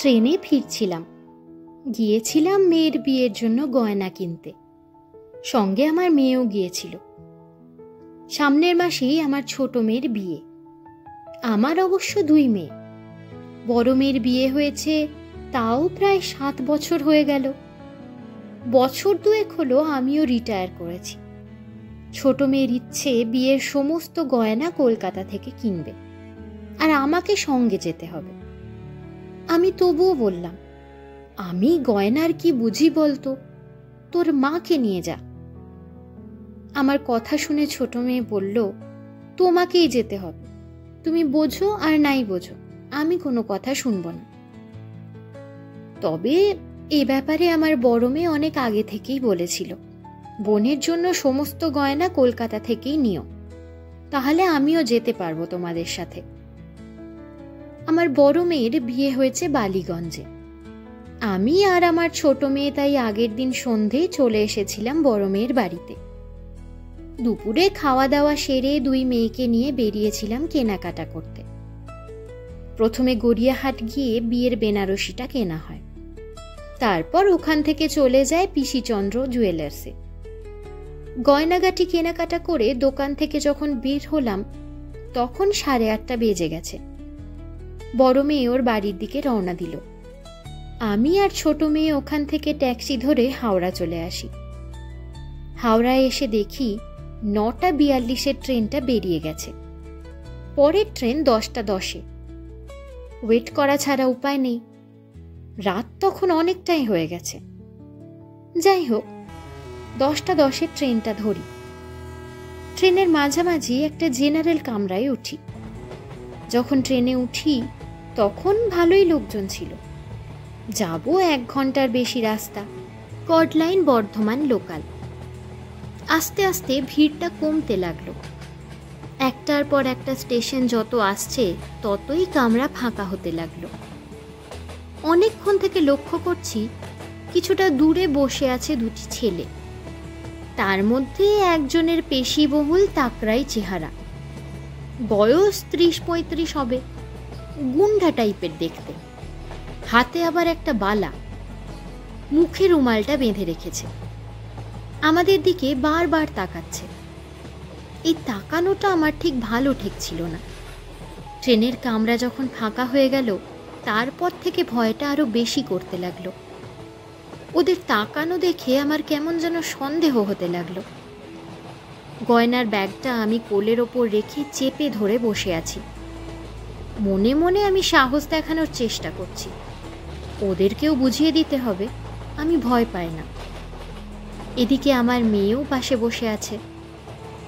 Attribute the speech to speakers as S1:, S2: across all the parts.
S1: ট্রেনে ফিরছিলাম, গিয়েছিলাম মেয়ের বিয়ের জন্য গয়না কিনতে। সঙ্গে আমার মেয়েও গিয়েছিল। সামনের মাসেই আমার ছোট মেয়ের বিয়ে। আমার অবশ্য 2 মেয়ে। বড় মেয়ের বিয়ে হয়েছে তাও প্রায় 7 বছর হয়ে গেল। বছর 2 হলো আমিও রিটায়ার করেছি। ছোট মেয়ের ইচ্ছে বিয়ের সমস্ত গয়না কলকাতা থেকে কিনবে, আর আমাকে সঙ্গে যেতে হবে। আমি তবুও বললাম, আমি গয়নার কি বুঝি বলতো, তোর মাকে নিয়ে যা। আমার কথা শুনে ছোট মেয়ে বলল, তোমাকেই যেতে হবে, তুমি বোঝো আর নাই বোঝো, আমি কোনো কথা শুনব না। তবে এ ব্যাপারে আমার বড় মেয়ে অনেক আগে থেকেই বলেছিল, বোনের জন্য সমস্ত গয়না কলকাতা থেকেই নিও, তাহলে আমিও যেতে পারবো তোমাদের সাথে। আমার বড় মেয়ের বিয়ে হয়েছে বালিগঞ্জে। আমি আর আমার ছোট মেয়ে তাই আগের দিন সন্ধেয় চলে এসেছিলাম বড় মেয়ের বাড়িতে। দুপুরে খাওয়া দাওয়া সেরে 2 মেয়েকে নিয়ে বেরিয়েছিলাম কেনাকাটা করতে। প্রথমে গড়িয়াহাট গিয়ে বিয়ের বেনারসিটা কেনা হয়, তারপর ওখান থেকে চলে যায় পিসিচন্দ্র জুয়েলার্সে। গয়নাগাটি কেনাকাটা করে দোকান থেকে যখন বের হলাম তখন 8:30 বেজে গেছে। বড় মেয়ে ওর বাড়ির দিকে রওনা দিল। আমি আর ছোট মেয়ে ওখান থেকে ট্যাক্সি ধরে হাওড়া চলে আসি। হাওড়ায় এসে দেখি 9:42 ট্রেনটা বেরিয়ে গেছে। পরের ট্রেন 10:10। ওয়েট করা ছাড়া উপায় নেই, রাত তখন অনেকটাই হয়ে গেছে। যাই হোক, 10:10 ট্রেনটা ধরি। ট্রেনের মাঝামাঝি একটা জেনারেল কামরায় উঠি। যখন ট্রেনে উঠি তখন ভালোই লোকজন ছিল। যাব 1 ঘন্টার বেশি রাস্তা, কর্ডলাইন বর্ধমান লোকাল। আস্তে আস্তে ভিড়টা কমতে লাগলো। একটার পর একটা স্টেশন যত আসছে ততই কামরা ফাঁকা হতে লাগলো। অনেকক্ষণ থেকে লক্ষ্য করছি কিছুটা দূরে বসে আছে 2টি ছেলে। তার মধ্যে একজনের পেশিবহুল তাকড়াই চেহারা, বয়স 30-35 হবে, গুন্ডা টাইপের দেখতে, হাতে আবার একটা বালা, মুখে রুমালটা বেঁধে রেখেছে। আমাদের দিকে বারবার তাকাচ্ছে। এই তাকানোটা আমার ঠিক ভালো ঠেকছিল না। ট্রেনের কামরা যখন ফাঁকা হয়ে গেল তারপর থেকে ভয়টা আরো বেশি করতে লাগলো। ওদের তাকানো দেখে আমার কেমন যেন সন্দেহ হতে লাগলো। গয়নার ব্যাগটা আমি কোলের ওপর রেখে চেপে ধরে বসে আছি। মনে মনে আমি সাহস দেখানোর চেষ্টা করছি, ওদেরকেও বুঝিয়ে দিতে হবে আমি ভয় পাই না। এদিকে আমার মেয়েও পাশে বসে আছে।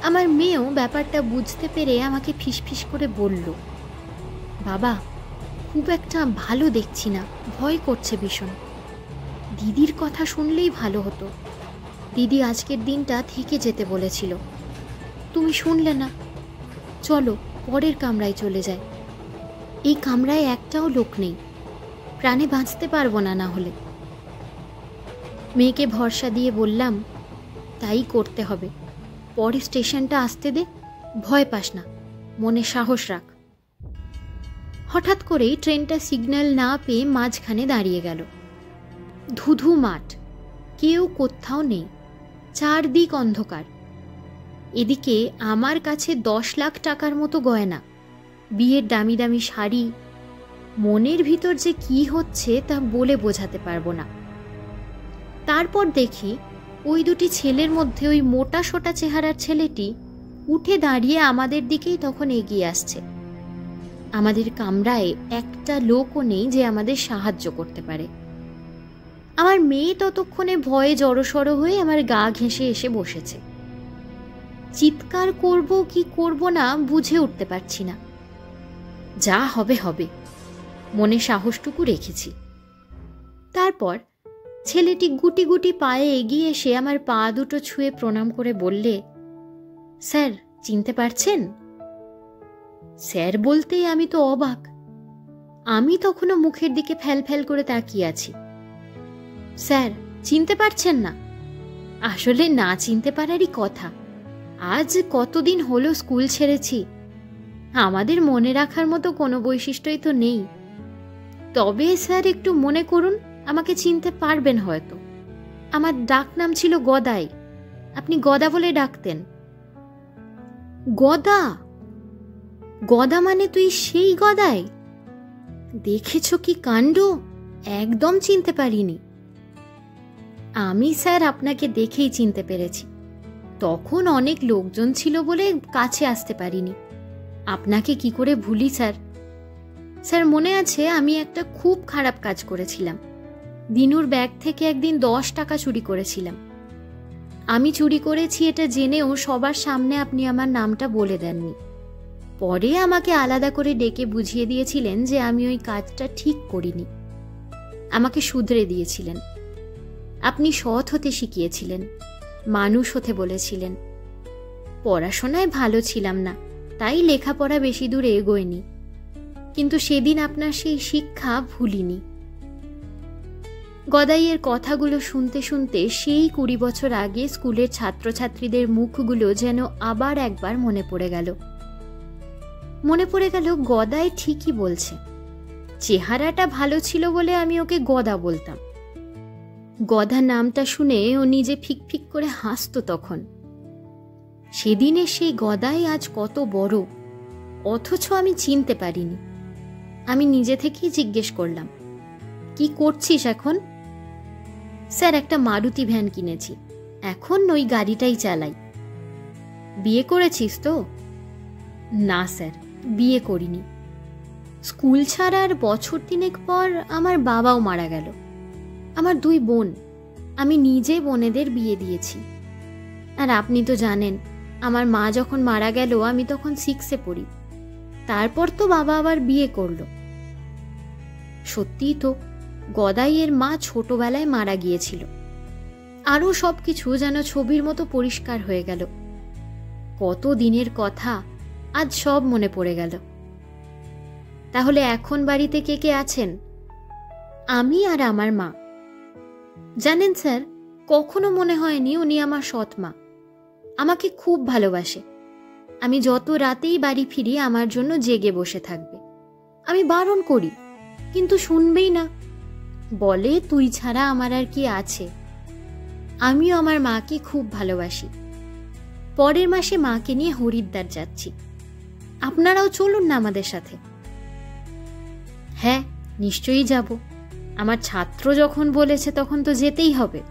S1: আমার মেয়েও ব্যাপারটা বুঝতে পেরে আমাকে ফিসফিস করে বলল, বাবা, খুব একটা ভালো দেখছি না, ভয় করছে ভীষণ। দিদির কথা শুনলেই ভালো হতো, দিদি আজকের দিনটা থেকে যেতে বলেছিল, তুমি শুনলে না। চলো পরের কামরায় চলে যায়, এই কামরায় একটাও লোক নেই, প্রাণে বাঁচতে পারবো না না হলে। মেয়েকে ভরসা দিয়ে বললাম, তাই করতে হবে, পরে স্টেশনটা আসতে দে, ভয় পাস না, মনে সাহস রাখ। হঠাৎ করেই ট্রেনটা সিগন্যাল না পেয়ে মাঝখানে দাঁড়িয়ে গেল। ধুধু মাঠ, কেউ কোথাও নেই, চারদিক অন্ধকার। এদিকে আমার কাছে 10 লাখ টাকার মতো গয়না, বিয়ের দামি দামি শাড়ি। মনের ভিতর যে কি হচ্ছে তা বলে বোঝাতে পারবো না। তারপর দেখি ওই 2টি ছেলের মধ্যে ওই মোটা সোটা চেহারার ছেলেটি উঠে দাঁড়িয়ে আমাদের দিকেই তখন এগিয়ে আসছে। আমাদের কামরায় একটা লোকও নেই যে আমাদের সাহায্য করতে পারে। আমার মেয়ে ততক্ষণে ভয়ে জড়সড় হয়ে আমার গা ঘেঁষে এসে বসেছে। চিৎকার করব কি করব না বুঝে উঠতে পারছি না। যা হবে হবে, মনে সাহসটুকু রেখেছি। তারপর ছেলেটি গুটি গুটি পায়ে এগিয়ে এসে আমার পা দুটো ছুঁয়ে প্রণাম করে বললে, স্যার চিনতে পারছেন? স্যার বলতেই আমি তো অবাক। আমি তখনও মুখের দিকে ফ্যাল ফ্যাল করে তাকিয়ে আছি। স্যার চিনতে পারছেন না? আসলে না চিনতে পারারই কথা, আজ কতদিন হলো স্কুল ছেড়েছি, আমাদের মনে রাখার মতো কোনো বৈশিষ্ট্যই তো নেই। তবে স্যার একটু মনে করুন, আমাকে চিনতে পারবেন হয়তো। আমার ডাক নাম ছিল গদাই, আপনি গদা বলে ডাকতেন। গদা? গদা মানে তুই সেই গদাই? দেখেছ কি কাণ্ড, একদম চিনতে পারিনি। আমি স্যার আপনাকে দেখেই চিনতে পেরেছি, তখন অনেক লোকজন ছিল বলে কাছে আসতে পারিনি। আপনাকে কি করে ভুলি স্যার। স্যার মনে আছে আমি একটা খুব খারাপ কাজ করেছিলাম। দিনুর ব্যাগ থেকে একদিন 10 টাকা চুরি করেছিলাম। আমি চুরি করেছি এটা জেনেও সবার সামনে আপনি আমার নামটা বলে দেননি। পরে আমাকে আলাদা করে ডেকে বুঝিয়ে দিয়েছিলেন যে আমি ওই কাজটা ঠিক করিনি। আমাকে শুধরে দিয়েছিলেন। আপনি সৎ হতে শিখিয়েছিলেন, মানুষ হতে বলেছিলেন। পড়াশোনায় ভালো ছিলাম না, তাই লেখাপড়া বেশি দূর এগোয়নি, কিন্তু সেদিন আপনার সেই শিক্ষা ভুলিনি। গদাইয়ের কথাগুলো শুনতে শুনতে সেই 20 বছর আগে স্কুলের ছাত্রছাত্রীদের মুখগুলো যেন আবার একবার মনে পড়ে গেল। গদাই ঠিকই বলছে, চেহারাটা ভালো ছিল বলে আমি ওকে গদা বলতাম। গদা নামটা শুনে ও নিজে ফিকফিক করে হাসতো তখন। সেদিনের সেই গদাই আজ কত বড়, অথচ আমি চিনতে পারিনি। আমি নিজে থেকেই জিজ্ঞেস করলাম, কি করছিস এখন? স্যার একটা মারুতি ভ্যান কিনেছি, এখন ওই গাড়িটাই চালাই। বিয়ে করেছিস তো? না স্যার, বিয়ে করিনি। স্কুল ছাড়ার বছর 3 পর আমার বাবাও মারা গেল। আমার 2 বোন, আমি নিজে বোনেদের বিয়ে দিয়েছি। আর আপনি তো জানেন, আমার মা যখন মারা গেল আমি তখন 6-এ পড়ি। তারপর তো বাবা আবার বিয়ে করল। সত্যিই তো, গদাইয়ের মা ছোটবেলায় মারা গিয়েছিল। আরও সবকিছু যেন ছবির মতো পরিষ্কার হয়ে গেল। কত দিনের কথা আজ সব মনে পড়ে গেল। তাহলে এখন বাড়িতে কে কে আছেন? আমি আর আমার মা। জানেন স্যার, কখনো মনে হয়নি উনি আমার সৎ মা। আমাকে খুব ভালোবাসে। আমি যত রাতেই বাড়ি ফিরি আমার জন্য জেগে বসে থাকবে। আমি বারণ করি, কিন্তু শুনবেই না। বলে তুই ছাড়া আমার আর কি আছে। আমিও আমার মাকে খুব ভালোবাসি। পরের মাসে মাকে নিয়ে হরিদ্বার যাচ্ছি। আপনারাও চলুন না আমাদের সাথে। হ্যাঁ, নিশ্চয়ই যাব। আমার ছাত্র যখন বলেছে তখন তো যেতেই হবে।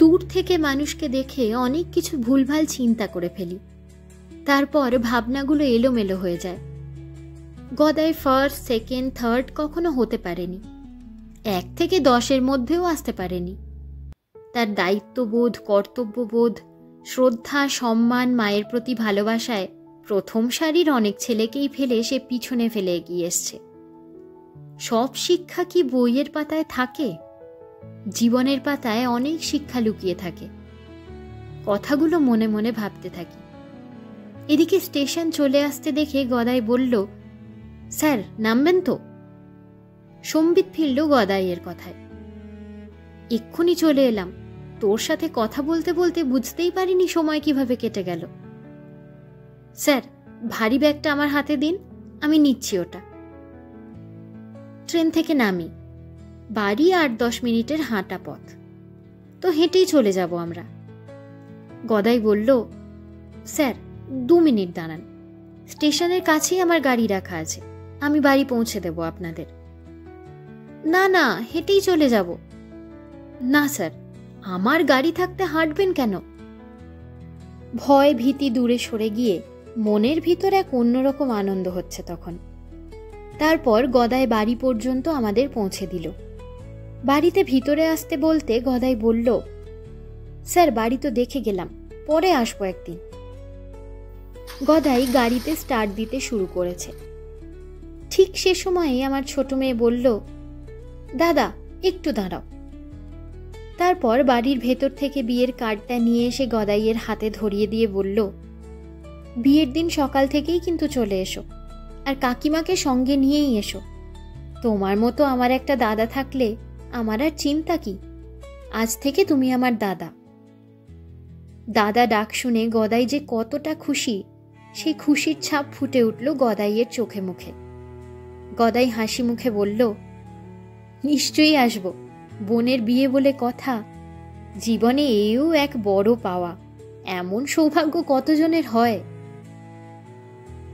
S1: দূর থেকে মানুষকে দেখে অনেক কিছু ভুলভাল চিন্তা করে ফেলি। তারপর ভাবনাগুলো এলোমেলো হয়ে যায়। গদাই 1st, 2nd, 3rd কখনো হতে পারেনি। 1 থেকে 10-এর মধ্যেও আসতে পারেনি। তার দায়িত্ববোধ, কর্তব্যবোধ, শ্রদ্ধা, সম্মান, মায়ের প্রতি ভালোবাসায় প্রথম সারির অনেক ছেলেকেই ফেলে সে পিছনে ফেলে এগিয়ে এসছে। সব শিক্ষা কি বইয়ের পাতায় থাকে? জীবনের পাতায় অনেক শিক্ষা লুকিয়ে থাকে। কথাগুলো মনে মনে ভাবতে থাকি। এদিকে স্টেশন চলে আসতে দেখে গদাই বলল, স্যার নামবেন তো? সম্বিত ফিরল গদাইয়ের কথায়। এক্ষুনি চলে এলাম। তোর সাথে কথা বলতে বলতে বুঝতেই পারিনি সময় কিভাবে কেটে গেল। স্যার, ভারী ব্যাগটা আমার হাতে দিন, আমি নিচ্ছি ওটা। ট্রেন থেকে নামি। বাড়ি 8-10 মিনিটের হাঁটা পথ, তো হেঁটেই চলে যাব আমরা। গদাই বলল, স্যার 2 মিনিট দাঁড়ান, স্টেশনের কাছেই আমার গাড়ি রাখা আছে, আমি বাড়ি পৌঁছে দেব আপনাদের। না না, হেঁটেই চলে যাব। না স্যার, আমার গাড়ি থাকতে হাঁটবেন কেন? ভয় ভীতি দূরে সরে গিয়ে মনের ভিতর এক অন্যরকম আনন্দ হচ্ছে তখন। তারপর গদাই বাড়ি পর্যন্ত আমাদের পৌঁছে দিল। বাড়িতে ভিতরে আসতে বলতে গদাই বলল, স্যার বাড়ি তো দেখে গেলাম, পরে আসবো একদিন। গদাই গাড়িতে স্টার্ট দিতে শুরু করেছে। ঠিক সে সময়ে আমার ছোট মেয়ে বলল, দাদা একটু দাঁড়াও। তারপর বাড়ির ভেতর থেকে বিয়ের কার্ডটা নিয়ে এসে গদাইয়ের হাতে ধরিয়ে দিয়ে বলল, বিয়ের দিন সকাল থেকেই কিন্তু চলে এসো, আর কাকিমাকে সঙ্গে নিয়েই এসো। তোমার মতো আমার একটা দাদা থাকলে আমার আর চিন্তা কি? আজ থেকে তুমি আমার দাদা। দাদা ডাক শুনে গদাই যে কতটা খুশি, সেই খুশির ছাপ ফুটে উঠল গদাইয়ের চোখে মুখে। গদাই হাসি মুখে বলল, নিশ্চয়ই আসব, বোনের বিয়ে বলে কথা, জীবনে এও এক বড় পাওয়া, এমন সৌভাগ্য কতজনের হয়।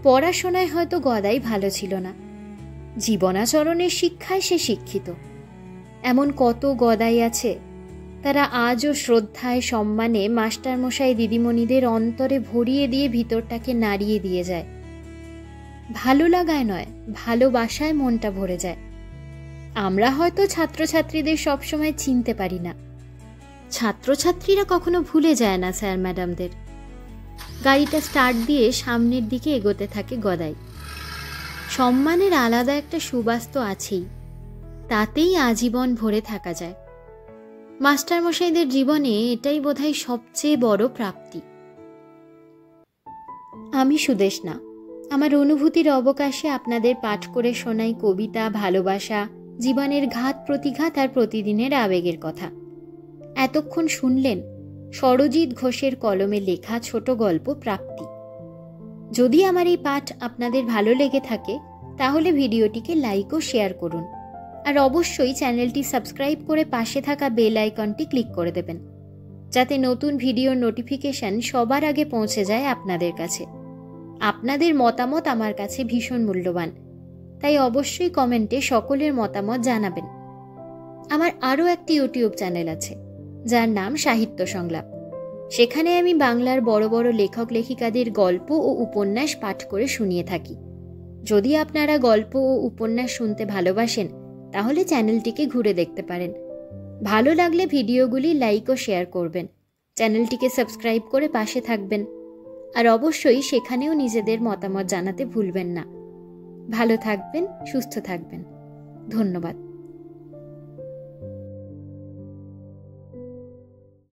S1: পড়াশোনায় হয়তো গদাই ভালো ছিল না, জীবনাচরণের শিক্ষায় সে শিক্ষিত। এমন কত গদাই আছে, তারা আজও শ্রদ্ধায় সম্মানে মাস্টারমশাই দিদিমণিদের অন্তরে ভরিয়ে দিয়ে ভিতরটাকে নাড়িয়ে দিয়ে যায়। ভালো লাগায় নয়, ভালোবাসায় মনটা ভরে যায়। আমরা হয়তো ছাত্রছাত্রীদের সবসময় চিনতে পারি না, ছাত্রছাত্রীরা কখনো ভুলে যায় না স্যার ম্যাডামদের। গাড়িটা স্টার্ট দিয়ে সামনের দিকে এগোতে থাকে গদাই। সম্মানের আলাদা একটা সুবাস তো আছেই, তাতেই আজীবন ভরে থাকা যায়। মাস্টারমশাইদের জীবনে এটাই বোধহয় সবচেয়ে বড় প্রাপ্তি। আমি সুদেষ্ণা, আমার অনুভূতির অবকাশে আপনাদের পাঠ করে শোনাই কবিতা, ভালোবাসা, জীবনের ঘাত প্রতিঘাত আর প্রতিদিনের আবেগের কথা। এতক্ষণ শুনলেন সরজিৎ ঘোষের কলমে লেখা ছোট গল্প প্রাপ্তি। যদি আমার এই পাঠ আপনাদের ভালো লেগে থাকে তাহলে ভিডিওটিকে লাইক ও শেয়ার করুন, আর অবশ্যই চ্যানেলটি সাবস্ক্রাইব করে পাশে থাকা বেল আইকনটি ক্লিক করে দেবেন, যাতে নতুন ভিডিওর নোটিফিকেশন সবার আগে পৌঁছে যায় আপনাদের কাছে। আপনাদের মতামত আমার কাছে ভীষণ মূল্যবান, তাই অবশ্যই কমেন্টে সকলের মতামত জানাবেন। আমার আরও একটি ইউটিউব চ্যানেল আছে, যার নাম সাহিত্য সংলাপ। সেখানে আমি বাংলার বড় বড় লেখক লেখিকাদের গল্প ও উপন্যাস পাঠ করে শুনিয়ে থাকি। যদি আপনারা গল্প ও উপন্যাস শুনতে ভালোবাসেন তাহলে চ্যানেলটিকে ঘুরে দেখতে পারেন। ভালো লাগলে ভিডিওগুলি লাইক ও শেয়ার করবেন, চ্যানেলটিকে সাবস্ক্রাইব করে পাশে থাকবেন, আর অবশ্যই সেখানেও নিজেদের মতামত জানাতে ভুলবেন না। ভালো থাকবেন, সুস্থ থাকবেন। ধন্যবাদ।